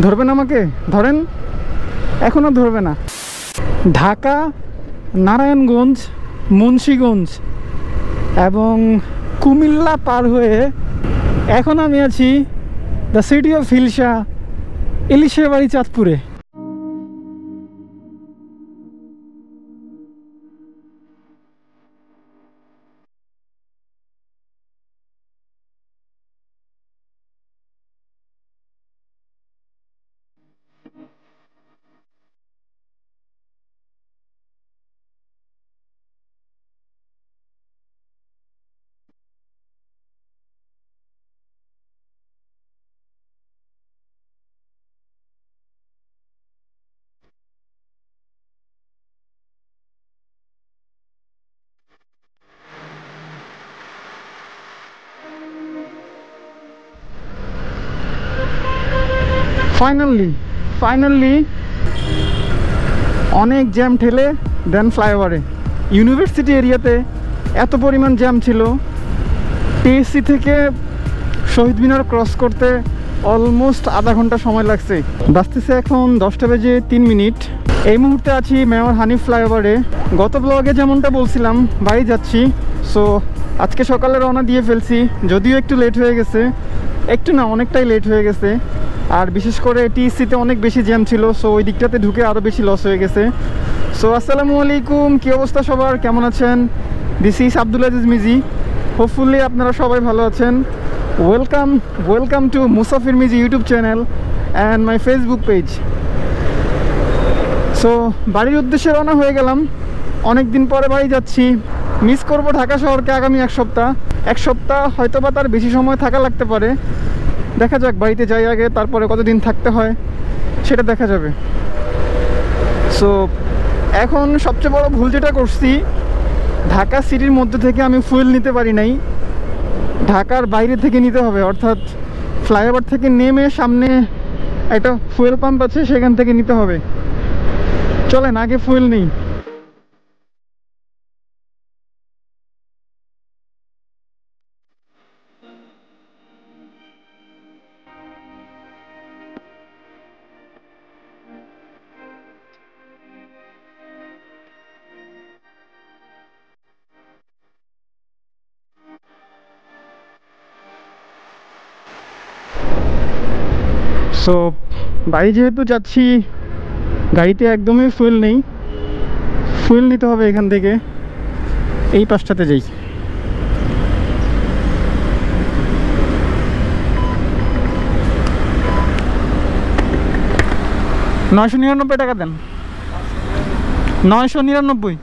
ধরবেন আমাকে? ধরেন, এখনও ধরবে না। ঢাকা, নারায়ণগঞ্জ, মুন্সিগঞ্জ এবং কুমিল্লা পার হয়ে এখন আমি আছি দ্য সিটি অফ হিলসা, ইলিশের বাড়ি, চাঁদপুরে। ফাইনালি অনেক জ্যাম ঠেলে দেন ফ্লাইওভারে। ইউনিভার্সিটি এরিয়াতে এত পরিমাণ জ্যাম ছিল, টিএসসি থেকে শহীদ মিনার ক্রস করতে অলমোস্ট আধা ঘন্টা সময় লাগছে। বাজতেছে এখন 10:03। এই মুহূর্তে আছি মেয়র হানিফ ফ্লাইওভারে। গত ব্লগে যেমনটা বলছিলাম বাড়ি যাচ্ছি, সো আজকে সকালে রওনা দিয়ে ফেলছি। যদিও একটু লেট হয়ে গেছে, একটু না অনেকটাই লেট হয়ে গেছে। আর বিশেষ করে টিএসসিতে অনেক বেশি জ্যাম ছিল, সো ওই দিকটাতে ঢুকে আরও বেশি লস হয়ে গেছে। সো আসসালামু আলাইকুম, কী অবস্থা সবার, কেমন আছেন? This is Abdul Aziz Miji. Hopefully আপনারা সবাই ভালো আছেন। Welcome to Musafir Miji YouTube channel and my Facebook page. So বাড়ির উদ্দেশ্যে রওনা হয়ে গেলাম। অনেক দিন পরে বাড়ি যাচ্ছি। মিস করব ঢাকা শহরকে আগামী এক সপ্তাহ হয়তো বা তার বেশি সময় থাকা লাগতে পারে। দেখা যাক, বাড়িতে যাই আগে, তারপরে কতদিন থাকতে হয় সেটা দেখা যাবে। সো এখন সবচেয়ে বড় ভুল যেটা করছি, ঢাকা সিটির মধ্যে থেকে আমি ফুয়েল নিতে পারি নাই, ঢাকার বাইরে থেকে নিতে হবে। অর্থাৎ ফ্লাইওভার থেকে নেমে সামনে একটা ফুয়েল পাম্প আছে, সেখান থেকে নিতে হবে। চলেন আগে ফুয়েল নিই। সো বাড়ি যেহেতু যাচ্ছি, গাড়িতে একদমই ফুয়েল নেই, ফুয়েল নিতে হবে এখান থেকে। এই পাশটাতে যাই। $999 দেন। 999।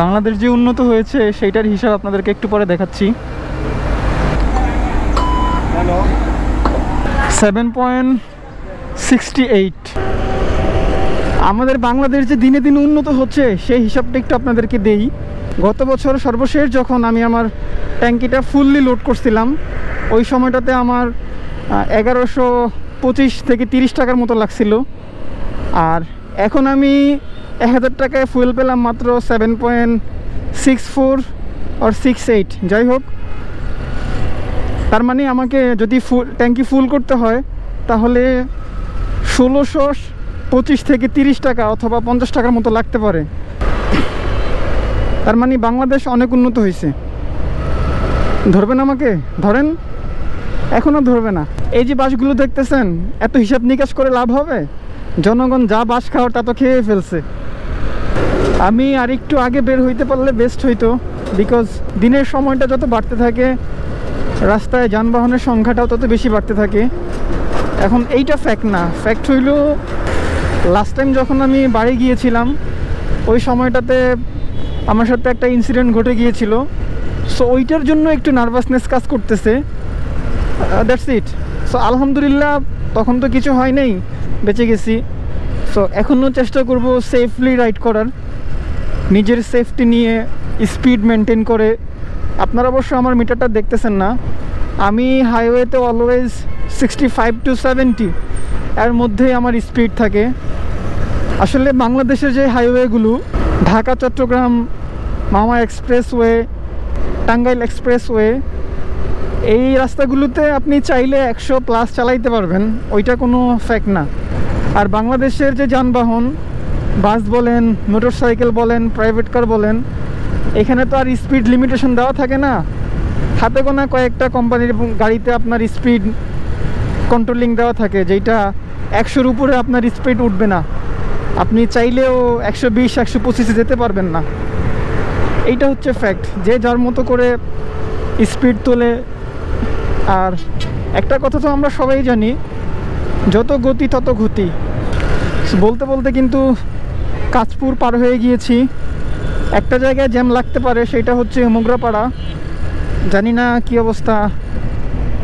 বাংলাদেশ যে উন্নত হয়েছে সেইটার হিসাব আপনাদেরকে একটু পরে দেখাচ্ছি। 7.68। আমাদের বাংলাদেশ যে দিনে দিনে উন্নত হচ্ছে সেই হিসাবটা একটু আপনাদেরকে দেই। গত বছর সর্বশেষ যখন আমি আমার ট্যাঙ্কিটা ফুললি লোড করছিলাম, ওই সময়টাতে আমার 1125 থেকে 30 টাকার মতো লাগছিল। আর এখন আমি 1000 টাকায় ফুয়েল পেলাম মাত্র 7.64 or 68। যাই হোক, তার মানে আমাকে যদি ট্যাঙ্কি ফুল করতে হয় তাহলে 1625 থেকে 30 টাকা অথবা 50 টাকার মতো লাগতে পারে। তার মানে বাংলাদেশ অনেক উন্নত হয়েছে। ধরবেন আমাকে? ধরেন, এখনও ধরবে না। এই যে বাসগুলো দেখতেছেন, এত হিসাব নিকাশ করে লাভ হবে? জনগণ যা বাস খাওয়ার তা তো খেয়ে ফেলছে। আমি আর একটু আগে বের হইতে পারলে বেস্ট হইতো, বিকজ দিনের সময়টা যত বাড়তে থাকে রাস্তায় যানবাহনের সংখ্যাটাও তত বেশি বাড়তে থাকে। এখন এইটা ফ্যাক্ট না, ফ্যাক্ট হইল লাস্ট টাইম যখন আমি বাড়ি গিয়েছিলাম ওই সময়টাতে আমার সাথে একটা ইনসিডেন্ট ঘটে গিয়েছিল। সো ওইটার জন্য একটু নার্ভাসনেস কাজ করতেছে, দ্যাটস ইট। সো আলহামদুলিল্লাহ তখন তো কিছু হয় নাই, বেঁচে গেছি। সো এখনও চেষ্টা করব সেফলি রাইড করার, নিজের সেফটি নিয়ে স্পিড মেনটেন করে। আপনারা অবশ্য আমার মিটারটা দেখতেছেন না, আমি হাইওয়েতে অলওয়েজ 65 to 70 এর মধ্যেই আমার স্পিড থাকে। আসলে বাংলাদেশের যে হাইওয়েগুলো, ঢাকা চট্টগ্রাম মাওয়া এক্সপ্রেসওয়ে, টাঙ্গাইল এক্সপ্রেসওয়ে, এই রাস্তাগুলোতে আপনি চাইলে 100+ চালাইতে পারবেন, ওইটা কোনো ফ্যাক্ট না। আর বাংলাদেশের যে যানবাহন, বাস বলেন, মোটরসাইকেল বলেন, প্রাইভেট কার বলেন, এখানে তো আর স্পিড লিমিটেশন দেওয়া থাকে না। হাতে গোনা কয়েকটা কোম্পানির গাড়িতে আপনার স্পিড কন্ট্রোলিং দেওয়া থাকে, যেটা 100-র উপরে আপনার স্পিড উঠবে না, আপনি চাইলেও 120-125-এ যেতে পারবেন না। এইটা হচ্ছে ফ্যাক্ট, যে যার মতো করে স্পিড তোলে। আর একটা কথা তো আমরা সবাই জানি, যত গতি তত গতি। বলতে বলতে কিন্তু কাঁচপুর পার হয়ে গিয়েছি। একটা জায়গায় জ্যাম লাগতে পারে, সেটা হচ্ছে মোগরাপাড়া। জানি না কি অবস্থা,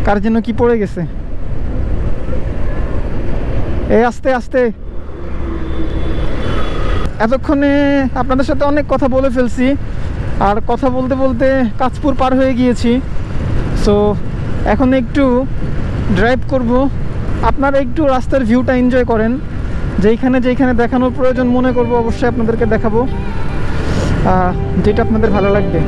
কার যেন কি পড়ে গেছে। এই আস্তে আস্তে। এতক্ষণে আপনাদের সাথে অনেক কথা বলে ফেলছি, আর কথা বলতে বলতে কাঁচপুর পার হয়ে গিয়েছি। সো এখন একটু ড্রাইভ করব। আপনারা একটু রাস্তার ভিউটা এনজয় করেন, যেইখানে যেইখানে দেখানোর প্রয়োজন মনে করব অবশ্যই আপনাদেরকে দেখাবো, যেটা আপনাদের ভালো লাগবে।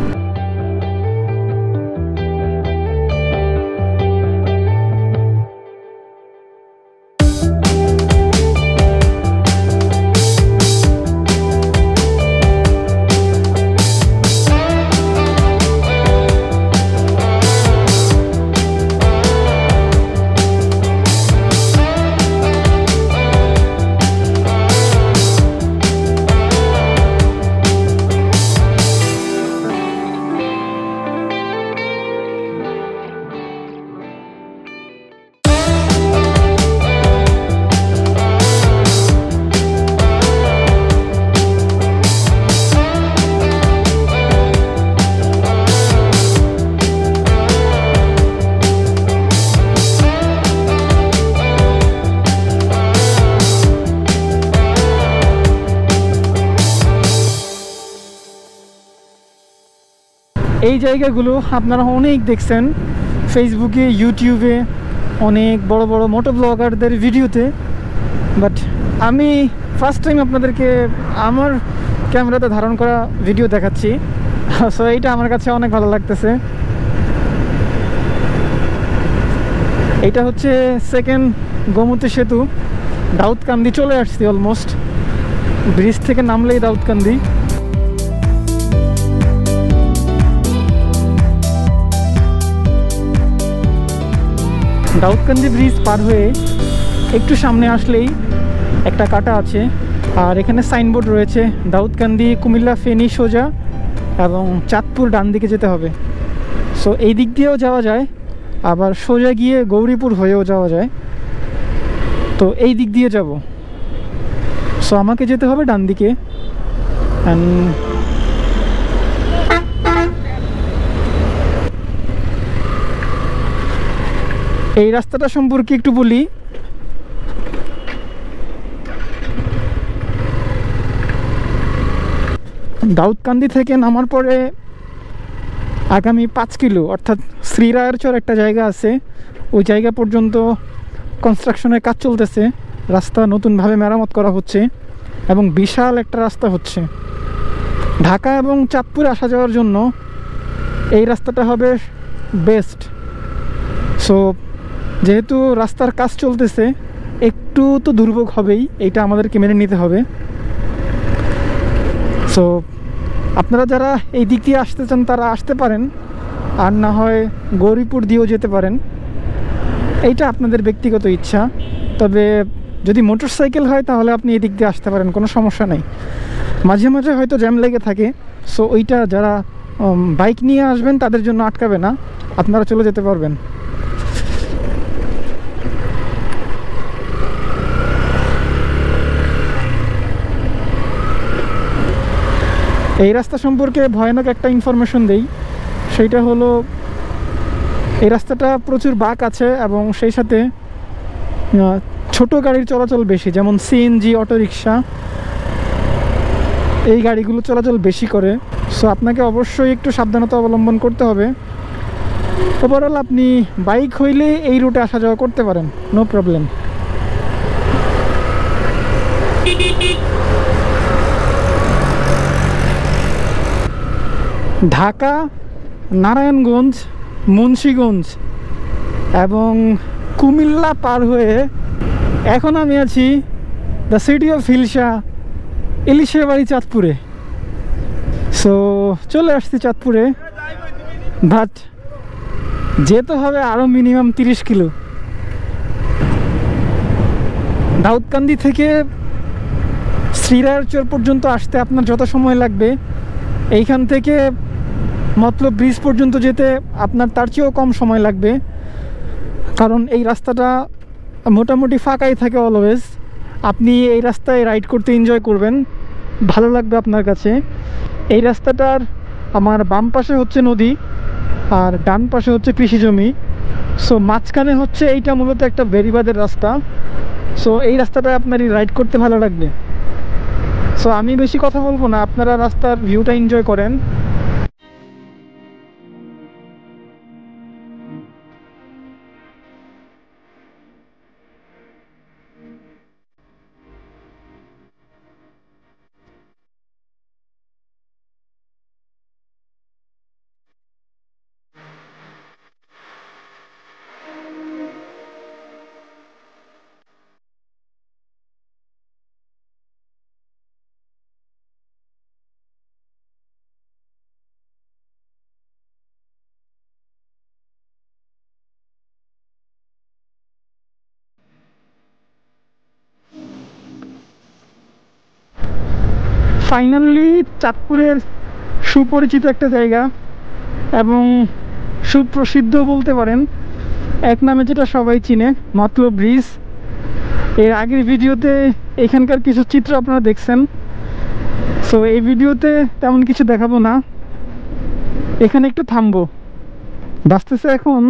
এই জায়গাগুলো আপনারা অনেক দেখছেন ফেসবুকে, ইউটিউবে, অনেক বড় বড় মোটো ব্লগারদের ভিডিওতে, বাট আমি ফার্স্ট টাইম আপনাদেরকে আমার ক্যামেরাতে ধারণ করা ভিডিও দেখাচ্ছি। সো এইটা আমার কাছে অনেক ভালো লাগতেছে। এইটা হচ্ছে সেকেন্ড গোমতী সেতু, দাউদকান্দি চলে আসছি অলমোস্ট। ব্রিজ থেকে নামলেই দাউদকান্দি। দাউদকান্দি ব্রিজ পার হয়ে একটু সামনে আসলেই একটা কাটা আছে, আর এখানে সাইনবোর্ড রয়েছে দাউদকান্দি, কুমিল্লা, ফেনী সোজা এবং চাঁদপুর ডান দিকে যেতে হবে। সো এই দিক দিয়েও যাওয়া যায়, আবার সোজা গিয়ে গৌরীপুর হয়েও যাওয়া যায়। তো এই দিক দিয়ে যাব। সো আমাকে যেতে হবে ডান দিকে। এই রাস্তাটা সম্পর্কে একটু বলি। দাউদকান্দি থেকে নামার পরে আগামী 5 কিলো অর্থাৎ শ্রীরায়েরচর একটা জায়গা আছে, ওই জায়গা পর্যন্ত কনস্ট্রাকশনের কাজ চলতেছে। রাস্তা নতুনভাবে মেরামত করা হচ্ছে এবং বিশাল একটা রাস্তা হচ্ছে। ঢাকা এবং চাঁদপুরে আসা যাওয়ার জন্য এই রাস্তাটা হবে বেস্ট। সো যেহেতু রাস্তার কাজ চলতেছে, একটু তো দুর্ভোগ হবেই, এইটা আমাদেরকে মেনে নিতে হবে। সো আপনারা যারা এই দিক দিয়ে আসতে চান তারা আসতে পারেন, আর না হয় গৌরীপুর দিয়েও যেতে পারেন, এইটা আপনাদের ব্যক্তিগত ইচ্ছা। তবে যদি মোটরসাইকেল হয় তাহলে আপনি এই দিক দিয়ে আসতে পারেন, কোনো সমস্যা নেই। মাঝে মাঝে হয়তো জ্যাম লেগে থাকে, সো ওইটা যারা বাইক নিয়ে আসবেন তাদের জন্য আটকাবে না, আপনারা চলে যেতে পারবেন। এই রাস্তা সম্পর্কে ভয়ানক একটা ইনফরমেশন দেই, সেইটা হলো এই রাস্তাটা প্রচুর বাঁক আছে এবং সেই সাথে ছোট গাড়ির চলাচল বেশি, যেমন সিএনজি, অটোরিকশা, এই গাড়িগুলো চলাচল বেশি করে। সো আপনাকে অবশ্যই একটু সাবধানতা অবলম্বন করতে হবে। ওভারঅল আপনি বাইক হইলে এই রুটে আসা যাওয়া করতে পারেন, নো প্রবলেম। ঢাকা নারায়ণগঞ্জ, মুন্সিগঞ্জ এবং কুমিল্লা পার হয়ে এখন আমি আছি দ্য সিটি অফ হিলসা, ইলিশের বাড়ি চাঁদপুরে। সো চলে আসছি চাঁদপুরে, বাট যেতে হবে আরও মিনিমাম 30 কিলো। দাউদকান্দি থেকে শ্রীরায়চর পর্যন্ত আসতে আপনার যত সময় লাগবে, এইখান থেকে মতলব ব্রিজ পর্যন্ত যেতে আপনার তার চেয়েও কম সময় লাগবে, কারণ এই রাস্তাটা মোটামুটি ফাঁকাই থাকে অলওয়েজ। আপনি এই রাস্তায় রাইড করতে এনজয় করবেন, ভালো লাগবে আপনার কাছে। এই রাস্তাটার আমার বাম পাশে হচ্ছে নদী আর ডান পাশে হচ্ছে কৃষি জমি। সো মাঝখানে হচ্ছে এইটা মূলত একটা বেড়িবাঁধের রাস্তা। সো এই রাস্তাটায় আপনার রাইড করতে ভালো লাগবে। সো আমি বেশি কথা বলবো না, আপনারা রাস্তার ভিউটা এনজয় করেন। ফাইনালি চাঁদপুরের সুপরিচিত একটা জায়গা এবং সুপ্রসিদ্ধ বলতে পারেন, এক নামে যেটা সবাই চিনে, মতলব ব্রিজ। এর আগের ভিডিওতে এখানকার কিছু চিত্র আপনারা দেখছেন। সো এই ভিডিওতে তেমন কিছু দেখাবো না, এখানে একটু থামবো। বাজতেছে এখন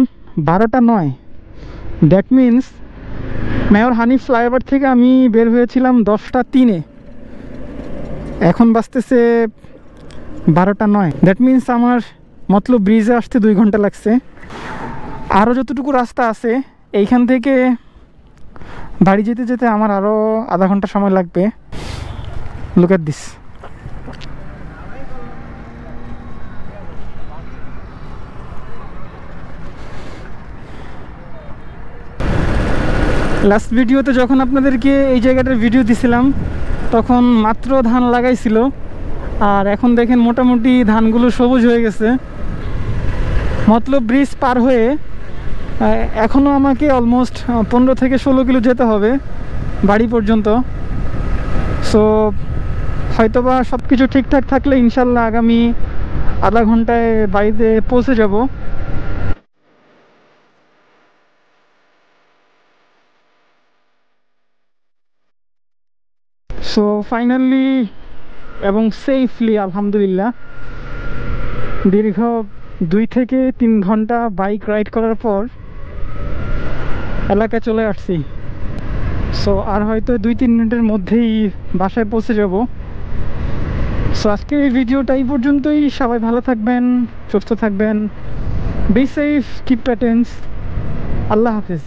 12টা 9। That means mayor Hanif flyover থেকে আমি বের হয়েছিলাম 10টা 3-এ, এখন বাজতেছে 12টা 9। দ্যাট মিন্স আমার মতলব ব্রিজে আসতে 2 ঘন্টা লাগছে। আরও যতটুকু রাস্তা আছে এইখান থেকে বাড়ি যেতে যেতে আমার আরও আধা ঘন্টা সময় লাগবে। Look at this. লাস্ট ভিডিওতে যখন আপনাদেরকে এই জায়গাটার ভিডিও দিছিলাম তখন মাত্র ধান লাগাইছিল, আর এখন দেখেন মোটামুটি ধানগুলো সবুজ হয়ে গেছে। মতলব ব্রিজ পার হয়ে এখনও আমাকে অলমোস্ট 15 থেকে 16 কিলো যেতে হবে বাড়ি পর্যন্ত। সো হয়তোবা সব কিছু ঠিকঠাক থাকলে ইনশাল্লাহ আগামী আধা ঘন্টায় বাড়িতে পৌঁছে যাব। সো ফাইনালি এবং সেফলি আলহামদুলিল্লাহ দীর্ঘ 2 থেকে 3 ঘন্টা বাইক রাইড করার পর এলাকায় চলে আসছি। সো আর হয়তো 2-3 মিনিটের মধ্যেই বাসায় পৌঁছে যাব। সো আজকের এই ভিডিওটা এই পর্যন্তই। সবাই ভালো থাকবেন, সুস্থ থাকবেন, বি সেফ, কিপ প্যাটেন্স। আল্লাহ হাফিজ।